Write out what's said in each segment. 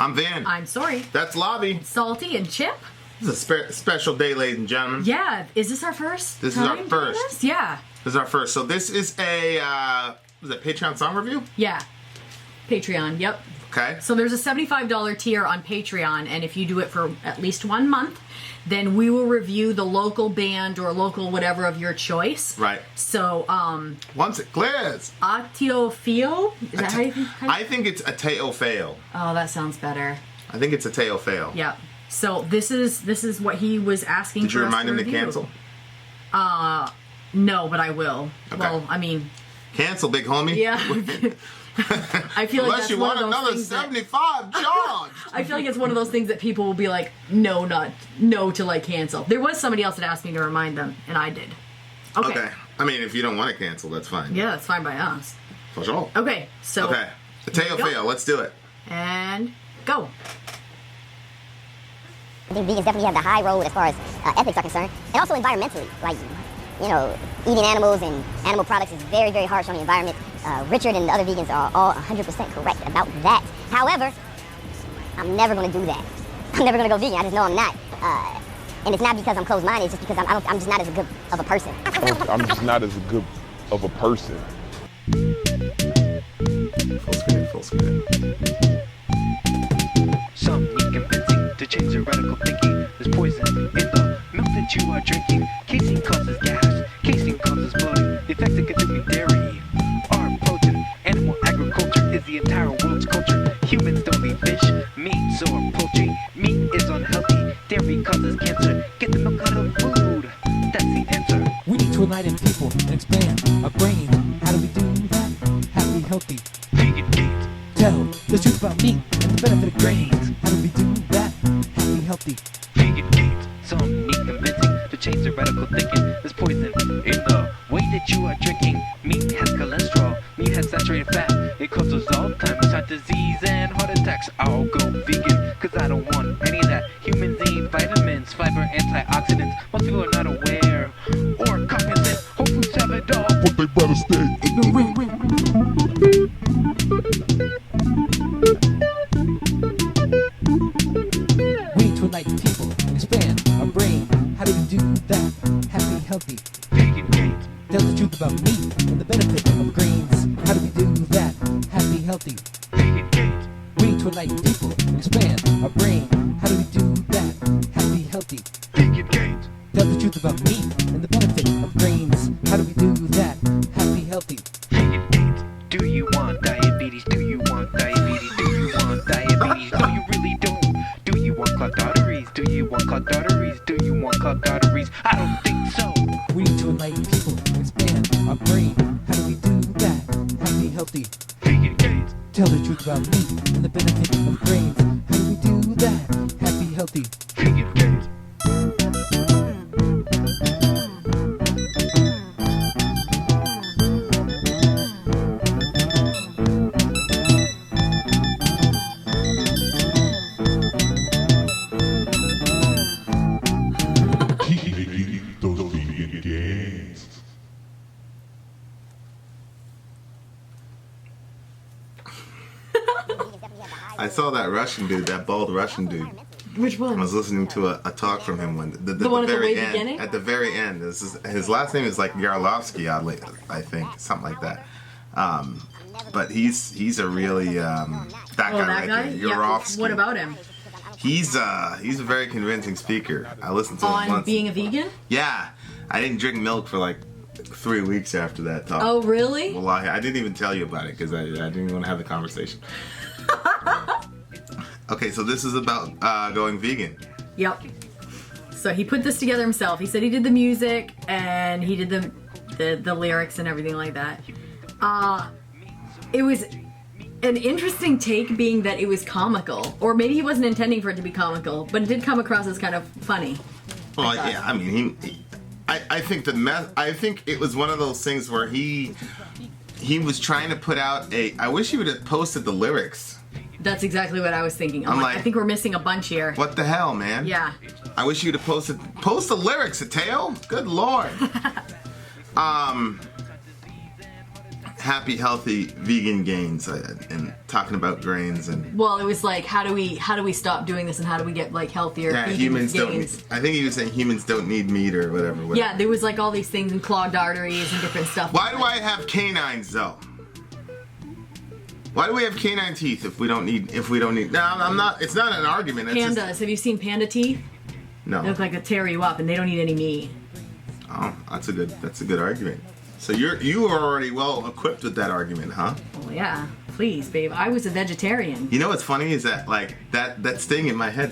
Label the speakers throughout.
Speaker 1: I'm Van.
Speaker 2: I'm Sori.
Speaker 1: That's Lobby.
Speaker 2: Salty and Chip.
Speaker 1: This is a special day, ladies and gentlemen.
Speaker 2: Yeah. Is this our first?
Speaker 1: This is our first.
Speaker 2: This? Yeah.
Speaker 1: This is our first. So this is a Patreon song review?
Speaker 2: Yeah. Patreon. Yep.
Speaker 1: Okay.
Speaker 2: So there's a $75 tier on Patreon, and if you do it for at least 1 month, then we will review the local band or local whatever of your choice.
Speaker 1: Right.
Speaker 2: So,
Speaker 1: once it clears.
Speaker 2: Ateo Feo? Is that how you think?
Speaker 1: I think it's Ateo Fail.
Speaker 2: Oh, that sounds better.
Speaker 1: I think it's Ateo Fail.
Speaker 2: Yeah. So this is what he was asking.
Speaker 1: Did you remind him to cancel?
Speaker 2: No, but I will.
Speaker 1: Okay.
Speaker 2: Well, I mean,
Speaker 1: cancel, big homie.
Speaker 2: yeah. I feel like
Speaker 1: unless
Speaker 2: that's
Speaker 1: you
Speaker 2: one
Speaker 1: want
Speaker 2: of those
Speaker 1: another
Speaker 2: things
Speaker 1: 75 charge.
Speaker 2: I feel like it's one of those things that people will be like, no to like cancel. There was somebody else that asked me to remind them, and I did. Okay.
Speaker 1: I mean, if you don't want to cancel, that's fine.
Speaker 2: Yeah, that's fine by us.
Speaker 1: For sure.
Speaker 2: Okay, so.
Speaker 1: Okay. Ateo Fail. Let's do it.
Speaker 2: And go.
Speaker 3: I think vegans definitely have the high road as far as ethics are concerned, and also environmentally. Like, you know, eating animals and animal products is very, very harsh on the environment. Richard and the other vegans are all 100% correct about that. However, I'm never going to do that. I'm never going to go vegan. I just know I'm not. And it's not because I'm closed-minded. It's just because I'm just not as good of a person.
Speaker 4: I'm just not as good of a person.
Speaker 1: Full screen.
Speaker 5: Some need convincing to change their radical thinking. There's poison in the milk that you are drinking. Casein causes gas, casein causes blood. The effects of consuming dairy are potent. Animal agriculture is the entire world's culture. Humans don't eat fish, meats, or poultry. Meat is unhealthy, dairy causes cancer. Get the milk out of food, that's the answer.
Speaker 6: We need to enlighten people and expand our brain. How do we do that? Happy, healthy.
Speaker 5: Vegan gains.
Speaker 6: Tell the truth about meat and the benefit of grains. How do we do that? Happy, healthy.
Speaker 5: Vegan gains. Some need convincing to change their radical thinking. There's poison in the way that you are drinking. Meat has cholesterol. Meat has saturated fat. It causes Alzheimer's, heart disease, and heart attacks. I'll go vegan, cause I don't want any of that. Humans need vitamins, fiber, antioxidants. Most people are not aware or cognizant. Whole foods have it all,
Speaker 4: But they better stay ignorant.
Speaker 6: We need to enlighten people and expand our brain. How do we do that? Happy, healthy.
Speaker 5: vegan gains.
Speaker 6: Tell the truth about meat and the benefit of grains. How do we do that? Happy, healthy.
Speaker 5: Vegan gains.
Speaker 6: We need to enlighten people and expand our brain. How do we do that? Happy, healthy.
Speaker 5: Vegan gains.
Speaker 6: Tell the truth about meat and the benefit of grains. How do we do that? Happy, healthy.
Speaker 5: Vegan gains. Do you want diabetes? Do you want diabetes? Do you want diabetes? No, you really don't. Do you want clogged arteries? Do you want clogged arteries? Do you want clogged arteries? I don't think so.
Speaker 6: We need to enlighten people and expand our brain. How do we do that? Happy, healthy.
Speaker 5: Vegan gains.
Speaker 6: Tell the truth about meat and the benefit of grains. How do we do that? Happy, healthy.
Speaker 5: Vegan gains.
Speaker 4: Keep making those vegan gains.
Speaker 1: I saw that Russian dude, that bald Russian dude.
Speaker 2: Which one?
Speaker 1: I was listening to a talk from him one
Speaker 2: The one at the
Speaker 1: very
Speaker 2: way
Speaker 1: end.
Speaker 2: beginning?
Speaker 1: At the very end, his last name is like Yarlovsky, oddly, I think, something like that. But he's a really that guy right
Speaker 2: guy?
Speaker 1: there,
Speaker 2: Yeah.
Speaker 1: Yarovsky.
Speaker 2: What about him?
Speaker 1: He's a very convincing speaker. I listened to him
Speaker 2: On
Speaker 1: once.
Speaker 2: being a vegan?
Speaker 1: Yeah, I didn't drink milk for like 3 weeks after that talk.
Speaker 2: Oh, really?
Speaker 1: Well, I didn't even tell you about it because I didn't even want to have the conversation. Okay, so this is about going vegan.
Speaker 2: Yep. So he put this together himself. He said he did the music and he did the lyrics and everything like that. It was an interesting take, being that it was comical, or maybe he wasn't intending for it to be comical, but it did come across as kind of funny.
Speaker 1: Well, yeah, I mean, I think I think it was one of those things where he was trying to put out I wish he would have posted the lyrics.
Speaker 2: That's exactly what I was thinking.
Speaker 1: I'm
Speaker 2: I
Speaker 1: like,
Speaker 2: think we're missing a bunch here.
Speaker 1: What the hell, man?
Speaker 2: Yeah.
Speaker 1: I wish you'd have post the lyrics, Ateo. Good lord. happy, healthy vegan gains and talking about grains and.
Speaker 2: Well, it was like, how do we stop doing this and how do we get like healthier
Speaker 1: Yeah,
Speaker 2: vegan
Speaker 1: humans
Speaker 2: gains?
Speaker 1: don't. I think he was saying humans don't need meat or whatever.
Speaker 2: Yeah, there was like all these things and clogged arteries and different stuff.
Speaker 1: Why do I have canines though? Why do we have canine teeth if we don't need? No, I'm not. It's not an argument. It's
Speaker 2: Pandas.
Speaker 1: just,
Speaker 2: Have you seen panda teeth?
Speaker 1: no.
Speaker 2: They look like they tear you up and they don't eat any meat.
Speaker 1: Oh, that's a good argument. So you are already well equipped with that argument, huh?
Speaker 2: Well, yeah. Please, babe. I was a vegetarian.
Speaker 1: You know what's funny is that like that sting in my head,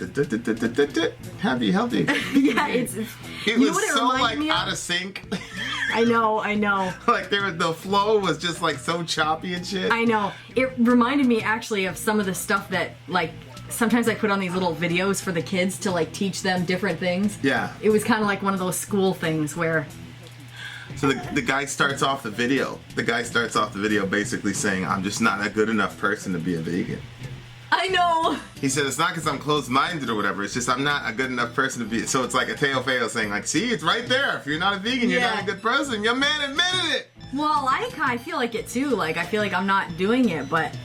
Speaker 1: happy, healthy.
Speaker 2: Yeah, it
Speaker 1: It
Speaker 2: you know
Speaker 1: was
Speaker 2: what it
Speaker 1: so
Speaker 2: reminds
Speaker 1: like
Speaker 2: me of?
Speaker 1: out of sync.
Speaker 2: I know.
Speaker 1: Like the flow was just like so choppy and shit.
Speaker 2: I know. It reminded me actually of some of the stuff that like sometimes I put on these little videos for the kids to like teach them different things.
Speaker 1: Yeah.
Speaker 2: It was kind of like one of those school things where
Speaker 1: So the guy starts off the video. The guy starts off the video basically saying, "I'm just not a good enough person to be a vegan."
Speaker 2: I know.
Speaker 1: He said it's not because I'm closed-minded or whatever. It's just I'm not a good enough person to be. So it's like a Teo Feo saying, like, see, it's right there. If you're not a vegan, you're
Speaker 2: Yeah.
Speaker 1: not a good person. Your man admitted it.
Speaker 2: Well, I kind of feel like it too. Like I feel like I'm not doing it, but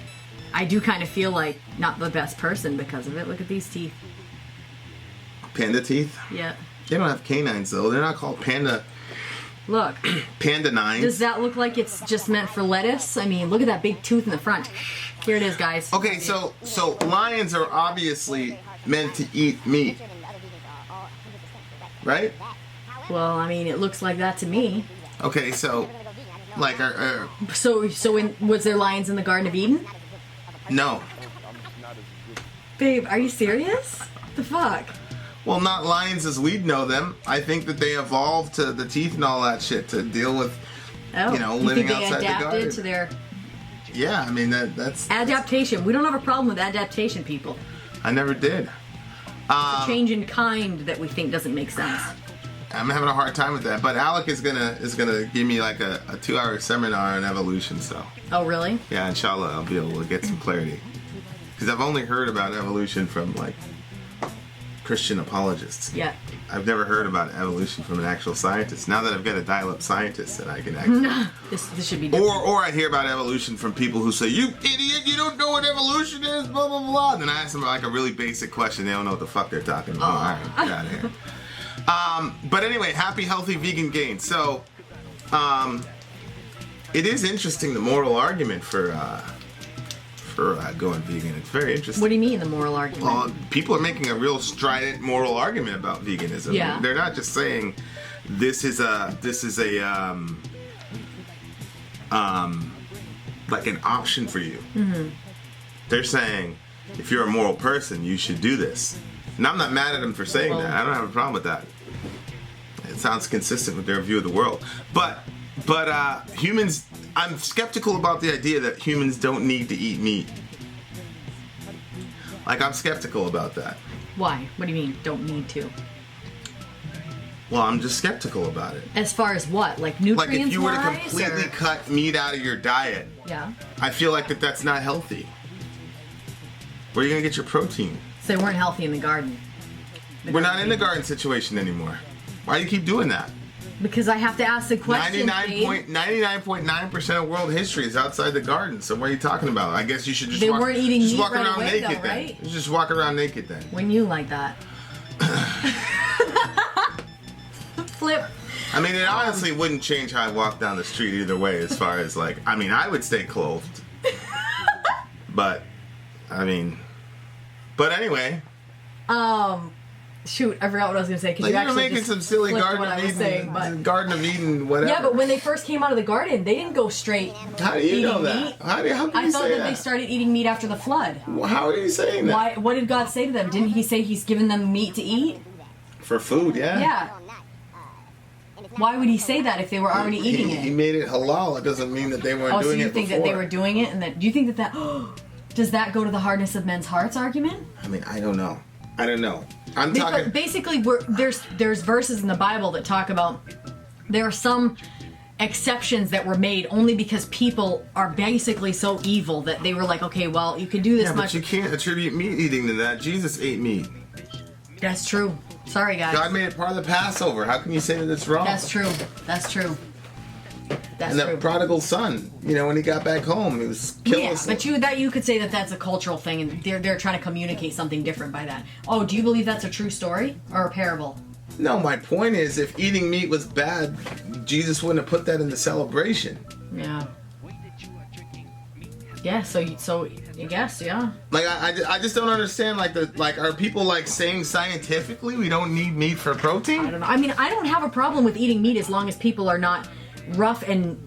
Speaker 2: I do kind of feel like not the best person because of it. Look at these teeth.
Speaker 1: Panda teeth?
Speaker 2: Yeah.
Speaker 1: They don't have canines though. They're not called panda
Speaker 2: Look.
Speaker 1: nines.
Speaker 2: Does that look like it's just meant for lettuce? I mean, look at that big tooth in the front. Here it is, guys.
Speaker 1: Okay, so lions are obviously meant to eat meat, right?
Speaker 2: Well, I mean, it looks like that to me.
Speaker 1: Okay, so like
Speaker 2: So was there lions in the Garden of Eden?
Speaker 1: no.
Speaker 2: Babe, are you serious? The fuck?
Speaker 1: Well, not lions as we'd know them. I think that they evolved to the teeth and all that shit to deal with,
Speaker 2: Oh,
Speaker 1: you know,
Speaker 2: you
Speaker 1: living
Speaker 2: think they
Speaker 1: outside the
Speaker 2: adapted
Speaker 1: garden.
Speaker 2: to their
Speaker 1: Yeah, I mean that's.
Speaker 2: adaptation? We don't have a problem with adaptation, people.
Speaker 1: I never did.
Speaker 2: Change in kind that we think doesn't make sense.
Speaker 1: I'm having a hard time with that. But Alec is gonna give me like a 2-hour seminar on evolution. So
Speaker 2: Oh, really?
Speaker 1: yeah, inshallah, I'll be able to get some clarity. Because I've only heard about evolution from like Christian apologists.
Speaker 2: Yeah.
Speaker 1: I've never heard about evolution from an actual scientist. Now that I've got a dial-up scientist, that I can actually.
Speaker 2: This should be different.
Speaker 1: Or I hear about evolution from people who say, "You idiot! You don't know what evolution is." Blah blah blah. And then I ask them like a really basic question. They don't know what the fuck they're talking about. All right, get out of here. But anyway, happy, healthy vegan gain. So, it is interesting the moral argument for going vegan. It's very interesting.
Speaker 2: What do you mean the moral argument?
Speaker 1: People are making a real strident moral argument about veganism.
Speaker 2: Yeah.
Speaker 1: They're not just saying this is a like an option for you.
Speaker 2: Mm-hmm.
Speaker 1: They're saying if you're a moral person, you should do this. And I'm not mad at them for saying that. I don't have a problem with that. It sounds consistent with their view of the world. But humans, I'm skeptical about the idea that humans don't need to eat meat. Like, I'm skeptical about that.
Speaker 2: Why? What do you mean, don't need to?
Speaker 1: Well, I'm just skeptical about it.
Speaker 2: As far as what? Like nutrients
Speaker 1: Like, if you were to
Speaker 2: wise,
Speaker 1: completely
Speaker 2: or?
Speaker 1: cut meat out of your diet,
Speaker 2: Yeah.
Speaker 1: I feel like that's not healthy. Where are you going to get your protein?
Speaker 2: So they weren't healthy in the garden.
Speaker 1: We're not in the garden situation anymore. Why do you keep doing that?
Speaker 2: Because I have to ask the question.
Speaker 1: 99.9% of world history is outside the garden. So what are you talking about? I guess you should just
Speaker 2: They
Speaker 1: walk,
Speaker 2: weren't eating
Speaker 1: just
Speaker 2: meat
Speaker 1: walk
Speaker 2: right
Speaker 1: around
Speaker 2: away,
Speaker 1: naked
Speaker 2: though,
Speaker 1: then.
Speaker 2: right?
Speaker 1: You just walk around naked then.
Speaker 2: When you like that. Flip.
Speaker 1: I mean, it honestly wouldn't change how I walk down the street either way. As far as like, I mean, I would stay clothed. But, I mean, but anyway.
Speaker 2: Shoot, I forgot what I was going to say.
Speaker 1: Like,
Speaker 2: you
Speaker 1: you're making some silly Garden of Eden, Garden of Eden, whatever.
Speaker 2: Yeah, but when they first came out of the garden, they didn't go straight.
Speaker 1: How do you know
Speaker 2: eating
Speaker 1: that?
Speaker 2: meat.
Speaker 1: How can
Speaker 2: I
Speaker 1: you
Speaker 2: thought
Speaker 1: say
Speaker 2: that
Speaker 1: that?
Speaker 2: they started eating meat after the flood.
Speaker 1: How are you saying that?
Speaker 2: Why? What did God say to them? Didn't He say He's given them meat to eat?
Speaker 1: For food, yeah.
Speaker 2: Yeah. Why would He say that if they were already eating
Speaker 1: He
Speaker 2: it?
Speaker 1: made it halal. It doesn't mean that they weren't
Speaker 2: Oh, so
Speaker 1: doing
Speaker 2: you
Speaker 1: it
Speaker 2: think
Speaker 1: before.
Speaker 2: that they were doing it, and that do you think that does that go to the hardness of men's hearts argument?
Speaker 1: I mean, I don't know. I'm
Speaker 2: Because
Speaker 1: talking.
Speaker 2: basically, there's verses in the Bible that talk about there are some exceptions that were made only because people are basically so evil that they were like, okay, well, you can do this
Speaker 1: Yeah,
Speaker 2: much.
Speaker 1: but you can't attribute meat eating to that. Jesus ate meat.
Speaker 2: That's true. Sorry, guys.
Speaker 1: God made it part of the Passover. How can you say that it's wrong?
Speaker 2: That's true. That's true. That's
Speaker 1: and that
Speaker 2: true.
Speaker 1: prodigal son, when he got back home, he was killing us.
Speaker 2: But you could say that that's a cultural thing, and they're trying to communicate something different by that. Oh, do you believe that's a true story or a parable?
Speaker 1: No, my point is, if eating meat was bad, Jesus wouldn't have put that in the celebration.
Speaker 2: Yeah. Yeah. So I guess, yeah.
Speaker 1: Like I just don't understand. Are people saying scientifically we don't need meat for protein?
Speaker 2: I don't know. I mean, I don't have a problem with eating meat as long as people are not rough and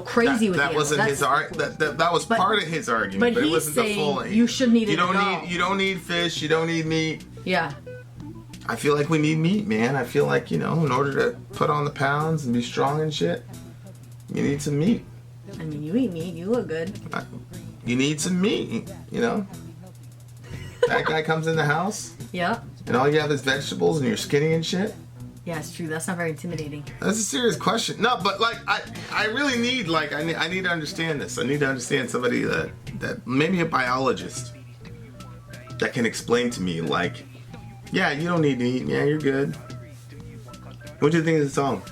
Speaker 2: crazy with
Speaker 1: that
Speaker 2: it.
Speaker 1: wasn't his that was part of his argument, but it
Speaker 2: he's
Speaker 1: wasn't the
Speaker 2: saying
Speaker 1: full.
Speaker 2: you shouldn't eat it at all.
Speaker 1: You don't need fish. You don't need meat.
Speaker 2: Yeah.
Speaker 1: I feel like we need meat, man. I feel like in order to put on the pounds and be strong and shit, you need some meat.
Speaker 2: I mean, you eat meat. You look good.
Speaker 1: You need some meat. That guy comes in the house.
Speaker 2: Yeah.
Speaker 1: And all you have is vegetables and you're skinny and shit.
Speaker 2: Yeah, it's true. That's not very intimidating.
Speaker 1: That's a serious question. No, but I really need I need to understand this. I need to understand somebody that maybe a biologist that can explain to me yeah, you don't need to eat. Yeah, you're good. What do you think of the song?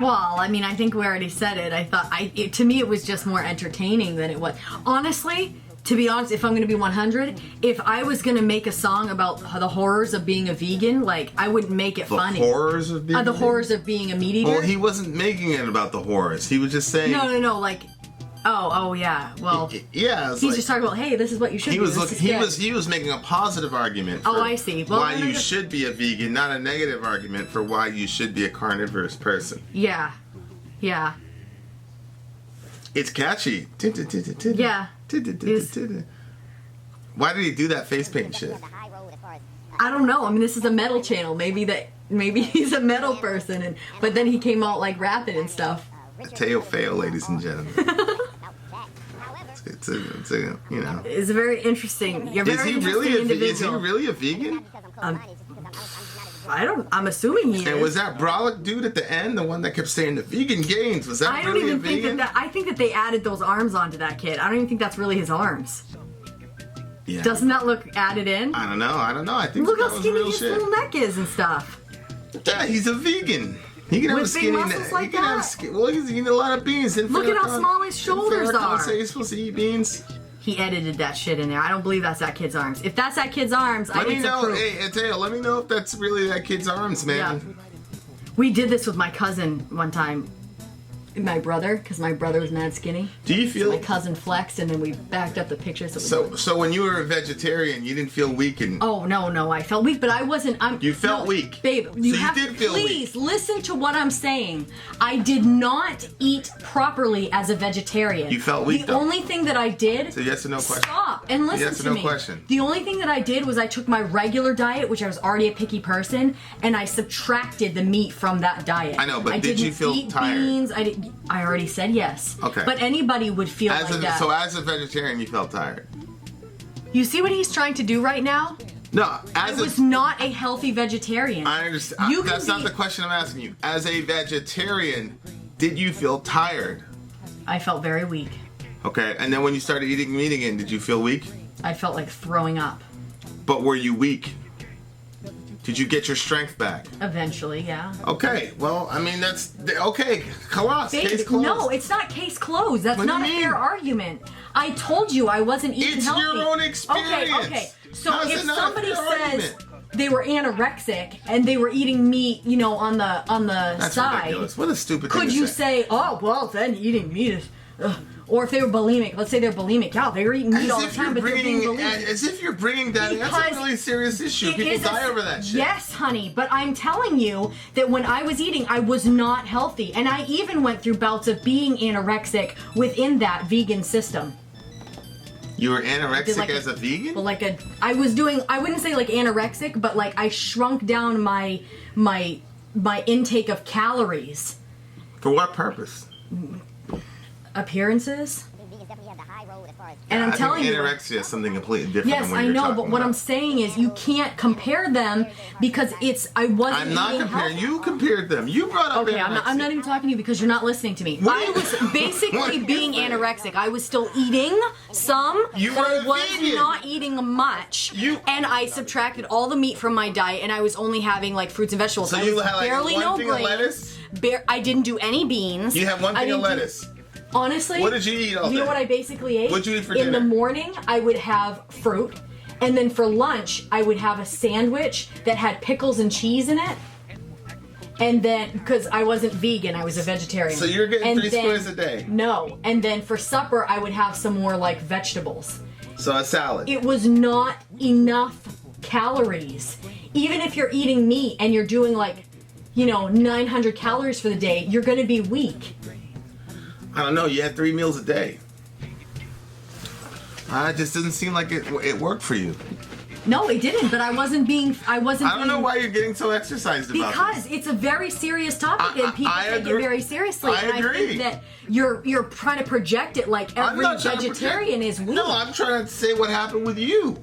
Speaker 2: Well, I mean, I think we already said it. I thought to me it was just more entertaining than it was. Honestly, to be honest, if I'm going to be 100, if I was going to make a song about the horrors of being a vegan, I wouldn't make it funny.
Speaker 1: The horrors of being
Speaker 2: the horrors of being a meat eater?
Speaker 1: Well, he wasn't making it about the horrors. He was just saying...
Speaker 2: No, oh yeah. Well,
Speaker 1: yeah,
Speaker 2: he's just talking about, hey, this is what you should do.
Speaker 1: He was making a positive argument for
Speaker 2: I see. Well,
Speaker 1: why you should be a vegan, not a negative argument for why you should be a carnivorous person.
Speaker 2: Yeah. Yeah.
Speaker 1: It's catchy.
Speaker 2: Yeah.
Speaker 1: Why did he do that face paint shit?
Speaker 2: I don't know. I mean, this is a metal channel. Maybe he's a metal person, but then he came out rapping and stuff.
Speaker 1: Mateo Feo, ladies and gentlemen. It's
Speaker 2: It's very interesting. You're very interesting individual.
Speaker 1: Is he really a vegan?
Speaker 2: I'm assuming he is.
Speaker 1: And was that brolic dude at the end, the one that kept saying the vegan gains, was that really a vegan?
Speaker 2: I think that they added those arms onto that kid. I don't even think that's really his arms.
Speaker 1: Yeah.
Speaker 2: Doesn't that look added in?
Speaker 1: I don't know. I think
Speaker 2: look
Speaker 1: that
Speaker 2: how
Speaker 1: was
Speaker 2: skinny
Speaker 1: real
Speaker 2: his
Speaker 1: shit.
Speaker 2: little neck is and stuff.
Speaker 1: Yeah, he's a vegan. He can have
Speaker 2: With
Speaker 1: a
Speaker 2: big
Speaker 1: skinny
Speaker 2: muscles
Speaker 1: neck.
Speaker 2: like
Speaker 1: He can
Speaker 2: that?
Speaker 1: he's eating a lot of beans.
Speaker 2: Look at how small his shoulders are.
Speaker 1: Say he's supposed to eat beans.
Speaker 2: He edited that shit in there. I don't believe that's that kid's arms. If that's that kid's arms, I need some proof.
Speaker 1: Hey, Teo, let me know if that's really that kid's arms, man.
Speaker 2: Yeah. We did this with my cousin one time. My brother, because my brother was mad skinny.
Speaker 1: Do you feel...
Speaker 2: So my cousin flexed, and then we backed up the pictures.
Speaker 1: So when you were a vegetarian, you didn't feel weak and...
Speaker 2: Oh, no, I felt weak, but I wasn't...
Speaker 1: You felt weak.
Speaker 2: Babe, you
Speaker 1: did feel weak.
Speaker 2: Please, listen to what I'm saying. I did not eat properly as a vegetarian.
Speaker 1: You felt weak,
Speaker 2: The only thing that I did...
Speaker 1: So yes or no question.
Speaker 2: Stop and listen
Speaker 1: yes
Speaker 2: to
Speaker 1: or
Speaker 2: me.
Speaker 1: no question.
Speaker 2: The only thing that I did was I took my regular diet, which I was already a picky person, and I subtracted the meat from that diet.
Speaker 1: I know, but
Speaker 2: I
Speaker 1: did you feel
Speaker 2: eat
Speaker 1: tired?
Speaker 2: Beans. I already said yes.
Speaker 1: Okay.
Speaker 2: But anybody would feel like that.
Speaker 1: So as a vegetarian, you felt tired?
Speaker 2: You see what he's trying to do right now?
Speaker 1: No,
Speaker 2: I was not a healthy vegetarian.
Speaker 1: I understand. That's not the question I'm asking you. As a vegetarian, did you feel tired?
Speaker 2: I felt very weak.
Speaker 1: Okay, and then when you started eating meat again, did you feel weak?
Speaker 2: I felt like throwing up.
Speaker 1: But were you weak? Did you get your strength back?
Speaker 2: Eventually, yeah.
Speaker 1: Okay, well, I mean, that's... Okay, case closed.
Speaker 2: No, it's not case closed. That's not a fair argument. I told you I wasn't eating healthy.
Speaker 1: It's your own experience.
Speaker 2: Okay. So
Speaker 1: How's
Speaker 2: if
Speaker 1: it not
Speaker 2: somebody
Speaker 1: a fair
Speaker 2: says
Speaker 1: argument?
Speaker 2: they were anorexic and they were eating meat, on the
Speaker 1: That's
Speaker 2: side,
Speaker 1: ridiculous. What a stupid thing
Speaker 2: could
Speaker 1: to
Speaker 2: you
Speaker 1: say.
Speaker 2: say, oh, well, then eating meat is... Or if they were bulimic, let's say they're bulimic. Yeah, they were eating meat all the time, but they're being bulimic.
Speaker 1: As if you're bringing that. That's a really serious issue. People die over that shit.
Speaker 2: Yes, honey, but I'm telling you that when I was eating, I was not healthy. And I even went through bouts of being anorexic within that vegan system.
Speaker 1: You were anorexic as a vegan?
Speaker 2: Well, I wouldn't say like anorexic, but I shrunk down my intake of calories.
Speaker 1: For what purpose?
Speaker 2: Appearances. And I'm telling you,
Speaker 1: anorexia is something completely different.
Speaker 2: Yes,
Speaker 1: than what
Speaker 2: I
Speaker 1: you're
Speaker 2: know,
Speaker 1: talking
Speaker 2: but what
Speaker 1: about.
Speaker 2: I'm saying is you can't compare them because I wasn't.
Speaker 1: I'm not
Speaker 2: eating
Speaker 1: comparing.
Speaker 2: healthy.
Speaker 1: You compared them. You brought up.
Speaker 2: Okay,
Speaker 1: anorexia.
Speaker 2: I'm not even talking to you because you're not listening to me.
Speaker 1: What
Speaker 2: I was basically being anorexic. I was still eating some,
Speaker 1: You
Speaker 2: but
Speaker 1: were
Speaker 2: I was
Speaker 1: vegan.
Speaker 2: not eating much. And I subtracted all the meat from my diet, and I was only having fruits and vegetables.
Speaker 1: So
Speaker 2: I
Speaker 1: you
Speaker 2: was
Speaker 1: had
Speaker 2: barely
Speaker 1: one
Speaker 2: no
Speaker 1: thing of
Speaker 2: grain.
Speaker 1: lettuce?
Speaker 2: I didn't do any beans.
Speaker 1: You had one
Speaker 2: I
Speaker 1: thing of
Speaker 2: didn't do-
Speaker 1: lettuce.
Speaker 2: Honestly,
Speaker 1: What did you eat all
Speaker 2: You know
Speaker 1: day?
Speaker 2: what I basically ate?
Speaker 1: What'd you eat for
Speaker 2: In
Speaker 1: dinner?
Speaker 2: the morning, I would have fruit. And then for lunch, I would have a sandwich that had pickles and cheese in it. And then, because I wasn't vegan, I was a vegetarian.
Speaker 1: So you're getting
Speaker 2: And
Speaker 1: 3
Speaker 2: then-
Speaker 1: squares a day.
Speaker 2: No. And then for supper, I would have some more like vegetables.
Speaker 1: So a salad.
Speaker 2: It was not enough calories. Even if you're eating meat and you're doing like, 900 calories for the day, you're going to be weak.
Speaker 1: I don't know. You had 3 meals a day. It just doesn't seem like it worked for you.
Speaker 2: No, it didn't. But I wasn't.
Speaker 1: I don't know why you're getting so exercised about
Speaker 2: Because
Speaker 1: this.
Speaker 2: it's a very serious topic and people
Speaker 1: I
Speaker 2: take
Speaker 1: agree.
Speaker 2: it very seriously.
Speaker 1: I
Speaker 2: and
Speaker 1: agree.
Speaker 2: I think that you're trying to project it like
Speaker 1: I'm
Speaker 2: every
Speaker 1: not trying to
Speaker 2: vegetarian
Speaker 1: project-
Speaker 2: is weak.
Speaker 1: No, I'm trying to say what happened with you.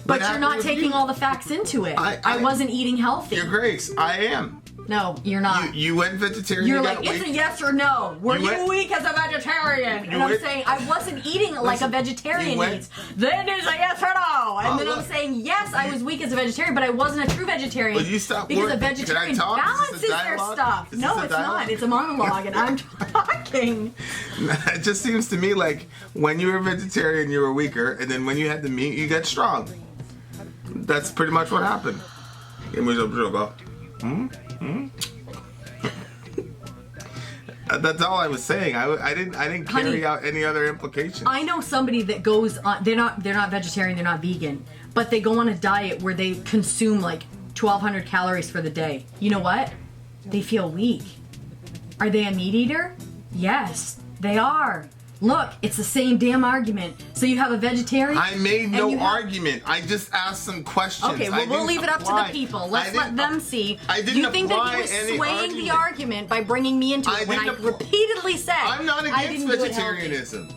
Speaker 2: but you're not taking all the facts into it. I wasn't eating healthy.
Speaker 1: Your Grace, I am.
Speaker 2: No, you're not.
Speaker 1: You went vegetarian.
Speaker 2: You're
Speaker 1: you
Speaker 2: like,
Speaker 1: got
Speaker 2: it's a
Speaker 1: weak.
Speaker 2: yes or no. Were
Speaker 1: You
Speaker 2: you,
Speaker 1: went-
Speaker 2: weak as a vegetarian?
Speaker 1: You
Speaker 2: And I'm
Speaker 1: went-
Speaker 2: saying I wasn't eating it like a
Speaker 1: Listen,
Speaker 2: vegetarian
Speaker 1: you went-
Speaker 2: eats. Then it's a yes or no. And
Speaker 1: Oh,
Speaker 2: then I'm
Speaker 1: look.
Speaker 2: saying, yes, I was weak as a vegetarian, but I wasn't a true vegetarian.
Speaker 1: Well, you stop
Speaker 2: because
Speaker 1: work-
Speaker 2: a
Speaker 1: Can I
Speaker 2: vegetarian
Speaker 1: talk? Is this a
Speaker 2: balances their
Speaker 1: dialogue?
Speaker 2: stuff.
Speaker 1: Is
Speaker 2: No,
Speaker 1: this a
Speaker 2: it's not.
Speaker 1: dialogue?
Speaker 2: It's a monologue, and I'm talking.
Speaker 1: It just seems to me like when you were vegetarian, you were weaker, and then when you had the meat, you got strong. That's pretty much what happened. Give me some sugar. That's all I was saying. I didn't carry
Speaker 2: Honey,
Speaker 1: out any other implications.
Speaker 2: I know somebody that goes on. They're not vegetarian. They're not vegan, but they go on a diet where they consume like 1,200 calories for the day. You know what? They feel weak. Are they a meat eater? Yes, they are. Look, it's the same damn argument. So you have a vegetarian.
Speaker 1: I made
Speaker 2: and
Speaker 1: no
Speaker 2: you have-
Speaker 1: argument. I just asked some questions.
Speaker 2: Okay,
Speaker 1: I
Speaker 2: well, we'll
Speaker 1: didn't
Speaker 2: leave it up to
Speaker 1: apply-
Speaker 2: the people.
Speaker 1: I
Speaker 2: Let's let
Speaker 1: didn't-
Speaker 2: them see.
Speaker 1: I didn't
Speaker 2: You think that
Speaker 1: apply
Speaker 2: he was
Speaker 1: any
Speaker 2: swaying the
Speaker 1: argument.
Speaker 2: argument by bringing me into
Speaker 1: I
Speaker 2: it when I
Speaker 1: didn't apply-
Speaker 2: repeatedly said
Speaker 1: I'm not
Speaker 2: I
Speaker 1: against
Speaker 2: didn't do it healthy.
Speaker 1: vegetarianism.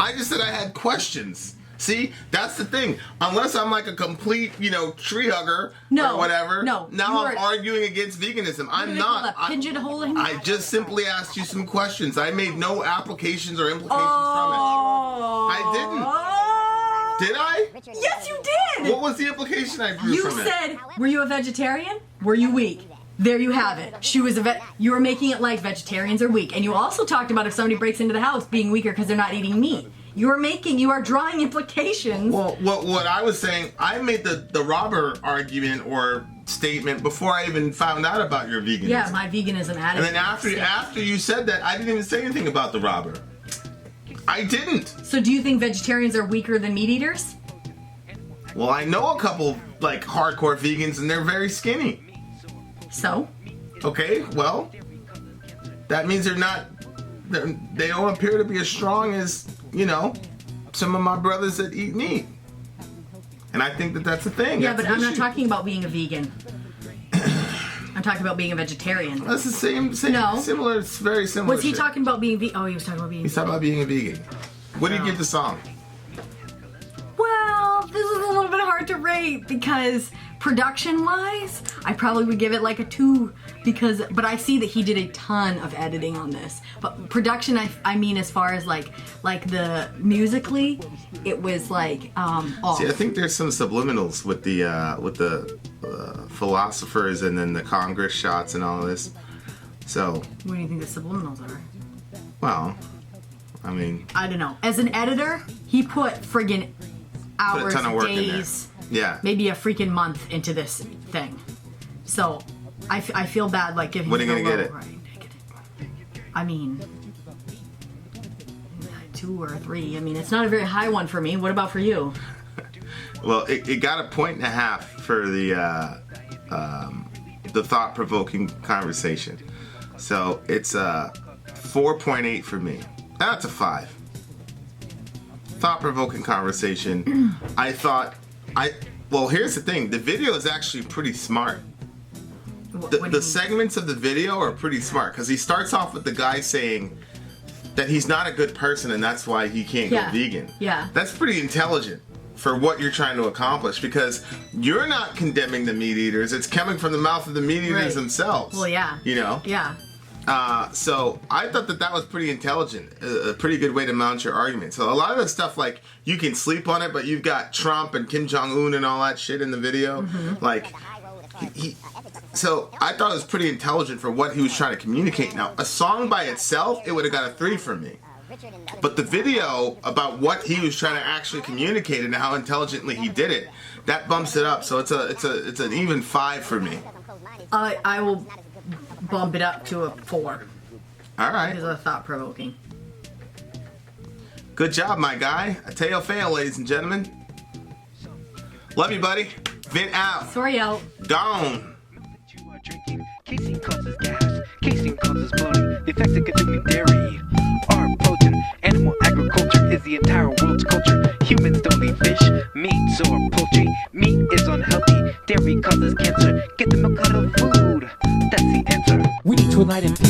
Speaker 1: I just said I had questions. See, that's the thing. Unless I'm like a complete, tree hugger
Speaker 2: No,
Speaker 1: or whatever.
Speaker 2: no,
Speaker 1: Now
Speaker 2: you
Speaker 1: I'm
Speaker 2: are-
Speaker 1: arguing against veganism.
Speaker 2: What do
Speaker 1: I'm
Speaker 2: they call
Speaker 1: not.
Speaker 2: that? Pigeonholing?
Speaker 1: I just simply asked you some questions. I made no applications or implications
Speaker 2: Oh,
Speaker 1: I didn't. from it. Did I?
Speaker 2: Yes, you did.
Speaker 1: What was the implication I drew
Speaker 2: You
Speaker 1: from it?
Speaker 2: said, were you a vegetarian? Were you weak? There you have it. She was a vet. You were making it like vegetarians are weak. And you also talked about if somebody breaks into the house being weaker because they're not eating meat. You are drawing implications.
Speaker 1: Well, what I was saying, I made the robber argument or statement before I even found out about your veganism.
Speaker 2: Yeah, my veganism attitude.
Speaker 1: And then after you said that, I didn't even say anything about the robber. I didn't.
Speaker 2: So do you think vegetarians are weaker than meat eaters?
Speaker 1: Well, I know a couple like hardcore vegans, and they're very skinny.
Speaker 2: So?
Speaker 1: Okay, well, that means they don't appear to be as strong as some of my brothers that eat meat. And I think that that's a thing.
Speaker 2: Yeah,
Speaker 1: That's
Speaker 2: but
Speaker 1: an
Speaker 2: I'm not
Speaker 1: issue.
Speaker 2: talking about being a vegan. I'm talking about being a vegetarian.
Speaker 1: That's the same
Speaker 2: No.
Speaker 1: similar. It's very similar.
Speaker 2: Was he
Speaker 1: shit.
Speaker 2: talking about being vegan? Oh, he was talking about being
Speaker 1: He's talking about being a vegan. What do you give the song?
Speaker 2: Well, this is a little bit hard to rate because production-wise, I probably would give it like a 2 but I see that he did a ton of editing on this. But production, I mean, as far as like the musically, it was like off.
Speaker 1: See, I think there's some subliminals with the philosophers and then the Congress shots and all this. So,
Speaker 2: What do you think the subliminals are?
Speaker 1: well, I mean,
Speaker 2: I don't know. As an editor, he put friggin' hours,
Speaker 1: ton of work in there.
Speaker 2: days,
Speaker 1: yeah.
Speaker 2: maybe a freaking month into this thing. So I feel bad like giving
Speaker 1: What are
Speaker 2: him
Speaker 1: you
Speaker 2: a
Speaker 1: gonna
Speaker 2: low
Speaker 1: get it?
Speaker 2: rating. I mean, 2 or 3. I mean, it's not a very high one for me. What about for you?
Speaker 1: Well, it got a 1.5 for the thought-provoking conversation. So it's 4.8 for me. That's a 5. Thought-provoking conversation. Well, here's the thing. The video is actually pretty smart.
Speaker 2: What do you
Speaker 1: The
Speaker 2: mean?
Speaker 1: segments of the video are pretty smart because he starts off with the guy saying that he's not a good person and that's why he can't
Speaker 2: Yeah.
Speaker 1: go vegan.
Speaker 2: Yeah.
Speaker 1: That's pretty intelligent for what you're trying to accomplish because you're not condemning the meat eaters. It's coming from the mouth of the meat eaters
Speaker 2: Right.
Speaker 1: themselves.
Speaker 2: Well, yeah. Yeah.
Speaker 1: So I thought that was pretty intelligent, a pretty good way to mount your argument. So a lot of the stuff like you can sleep on it, but you've got Trump and Kim Jong-un and all that shit in the video.
Speaker 2: Mm-hmm.
Speaker 1: Like So I thought it was pretty intelligent for what he was trying to communicate. Now, a song by itself, it would have got a 3 from me. But the video about what he was trying to actually communicate and how intelligently he did it, that bumps it up. So it's an even 5 for me.
Speaker 2: I will bump it up to a 4
Speaker 1: All right.
Speaker 2: because of thought provoking.
Speaker 1: Good job, my guy. A tail fail, ladies and gentlemen. Love you, buddy. Vin out.
Speaker 2: Sorry out.
Speaker 1: Gone.
Speaker 5: You are drinking. Casein causes gas. Casein causes bloating. The effects of consuming dairy are potent. Animal agriculture is the entire world's culture. Humans don't eat fish, meats, or poultry. Meat is unhealthy. Dairy causes cancer. Get the milk out of food. That's the answer.
Speaker 6: We need to enlighten people.